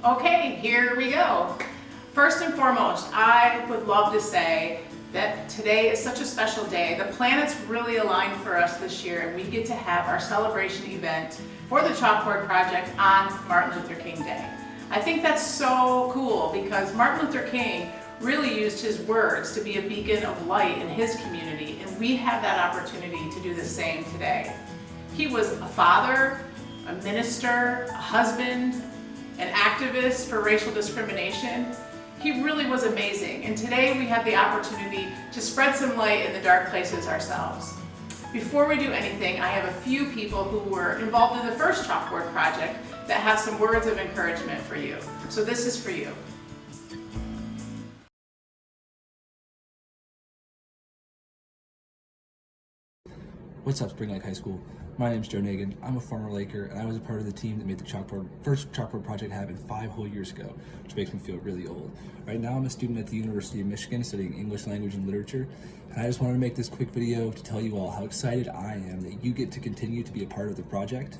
Okay, here we go. First and foremost, I would love to say that today is such a special day. The planets really aligned for us this year, and we get to have our celebration event for the Chalkboard Project on Martin Luther King Day. I think that's so cool because Martin Luther King really used his words to be a beacon of light in his community, and we have that opportunity to do the same today. He was a father, a minister, a husband, an activist for racial discrimination. He really was amazing, and today we have the opportunity to spread some light in the dark places ourselves. Before we do anything, I have a few people who were involved in the first Chalkboard Project that have some words of encouragement for you. So this is for you. What's up, Spring Lake High School? My name's Joe Nagan. I'm a former Laker, and I was a part of the team that made the first Chalkboard Project happen 5 whole years ago, which makes me feel really old. Right now, I'm a student at the University of Michigan studying English language and literature, and I just wanted to make this quick video to tell you all how excited I am that you get to continue to be a part of the project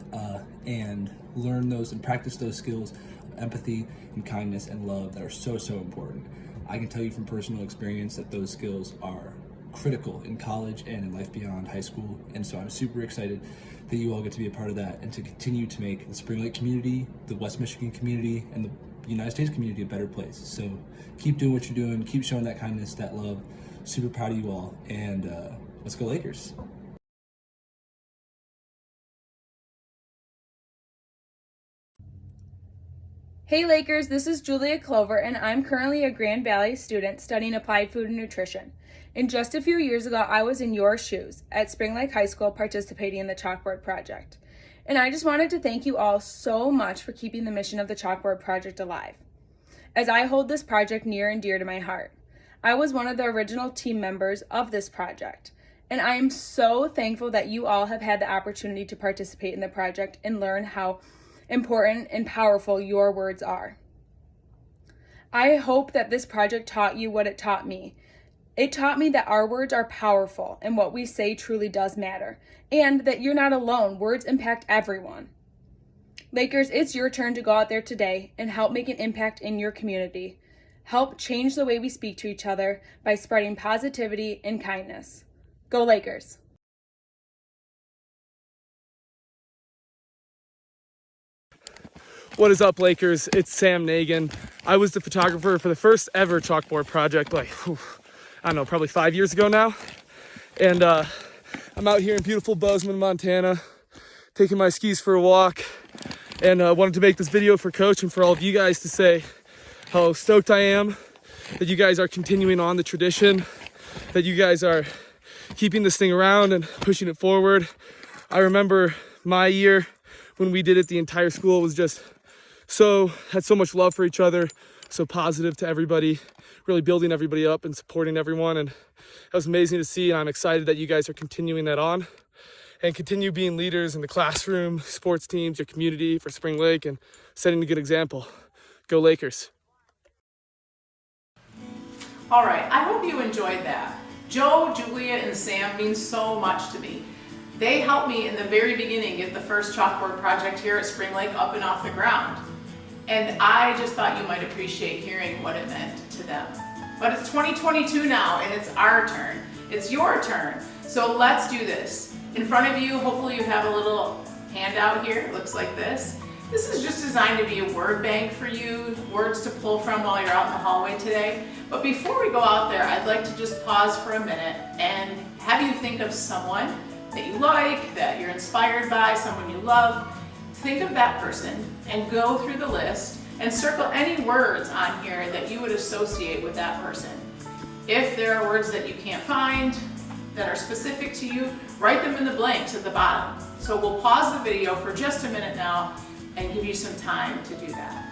and learn those and practice those skills of empathy and kindness and love that are so important. I can tell you from personal experience that those skills are critical in college and in life beyond high school, and so I'm super excited that you all get to be a part of that and to continue to make the Spring Lake community, the West Michigan community, and the United States community a better place. So keep doing what you're doing, keep showing that kindness, that love. Super proud of you all, and let's go Lakers. Hey Lakers, this is Julia Clover, and I'm currently a Grand Valley student studying applied food and nutrition. And just a few years ago, I was in your shoes at Spring Lake High School participating in the Chalkboard Project. And I just wanted to thank you all so much for keeping the mission of the Chalkboard Project alive, as I hold this project near and dear to my heart. I was one of the original team members of this project, and I am so thankful that you all have had the opportunity to participate in the project and learn how important and powerful your words are. I hope that this project taught you what it taught me. It taught me that our words are powerful and what we say truly does matter, and that you're not alone. Words impact everyone. Lakers, it's your turn to go out there today and help make an impact in your community. Help change the way we speak to each other by spreading positivity and kindness. Go Lakers! What is up, Lakers? It's Sam Nagan. I was the photographer for the first ever Chalkboard Project, I don't know, probably 5 years ago now. And I'm out here in beautiful Bozeman, Montana, taking my skis for a walk. And wanted to make this video for Coach and for all of you guys to say how stoked I am that you guys are continuing on the tradition, that you guys are keeping this thing around and pushing it forward. I remember my year when we did it, the entire school was just had so much love for each other, so positive to everybody, really building everybody up and supporting everyone. And that was amazing to see. And I'm excited that you guys are continuing that on and continue being leaders in the classroom, sports teams, your community for Spring Lake, and setting a good example. Go Lakers. All right, I hope you enjoyed that. Joe, Julia, and Sam mean so much to me. They helped me in the very beginning get the first Chalkboard Project here at Spring Lake up and off the ground. And I just thought you might appreciate hearing what it meant to them. But it's 2022 now, and it's our turn. It's your turn. So let's do this. In front of you, hopefully you have a little handout here. It looks like this. This is just designed to be a word bank for you, words to pull from while you're out in the hallway today. But before we go out there, I'd like to just pause for a minute and have you think of someone that you like, that you're inspired by, someone you love. Think of that person and go through the list and circle any words on here that you would associate with that person. If there are words that you can't find that are specific to you, write them in the blanks at the bottom. So we'll pause the video for just a minute now and give you some time to do that.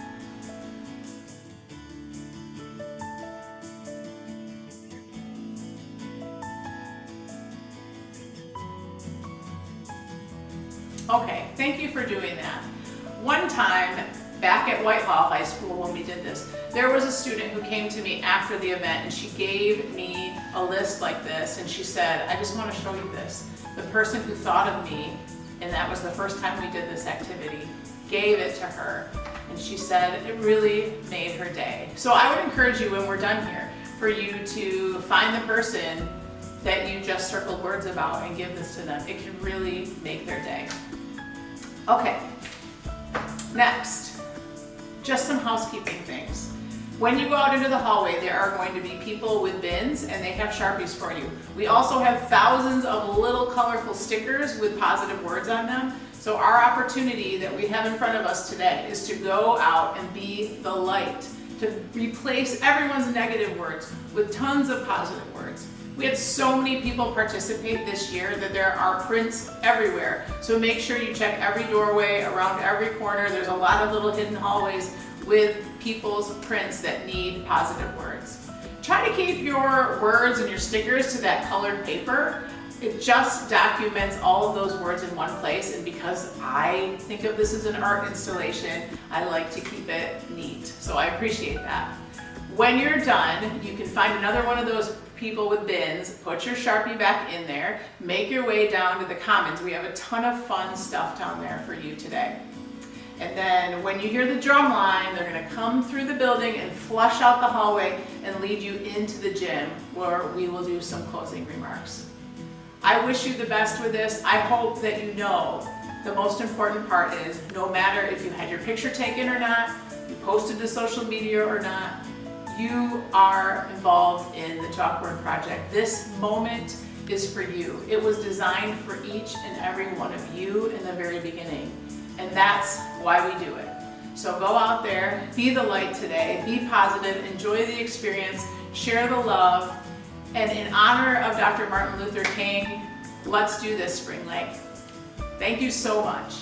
Okay, thank you for doing that. One time, back at Whitehall High School when we did this, there was a student who came to me after the event and she gave me a list like this and she said, I just want to show you this. The person who thought of me, and that was the first time we did this activity, gave it to her. And she said it really made her day. So I would encourage you when we're done here for you to find the person that you just circled words about and give this to them. It can really make their day. Okay, next, just some housekeeping things. When you go out into the hallway, there are going to be people with bins and they have Sharpies for you. We also have thousands of little colorful stickers with positive words on them. So our opportunity that we have in front of us today is to go out and be the light, to replace everyone's negative words with tons of positive words. We had so many people participate this year that there are prints everywhere. So make sure you check every doorway, around every corner. There's a lot of little hidden hallways with people's prints that need positive words. Try to keep your words and your stickers to that colored paper. It just documents all of those words in one place, and because I think of this as an art installation, I like to keep it neat. So I appreciate that. When you're done, you can find another one of those people with bins, put your Sharpie back in there, make your way down to the Commons. We have a ton of fun stuff down there for you today. And then when you hear the drum line, they're gonna come through the building and flush out the hallway and lead you into the gym where we will do some closing remarks. I wish you the best with this. I hope that you know the most important part is no matter if you had your picture taken or not, you posted to social media or not, you are involved in the Chalkboard Project. This moment is for you. It was designed for each and every one of you in the very beginning. And that's why we do it. So go out there, be the light today, be positive, enjoy the experience, share the love, and in honor of Dr. Martin Luther King, let's do this, Spring Lake. Thank you so much.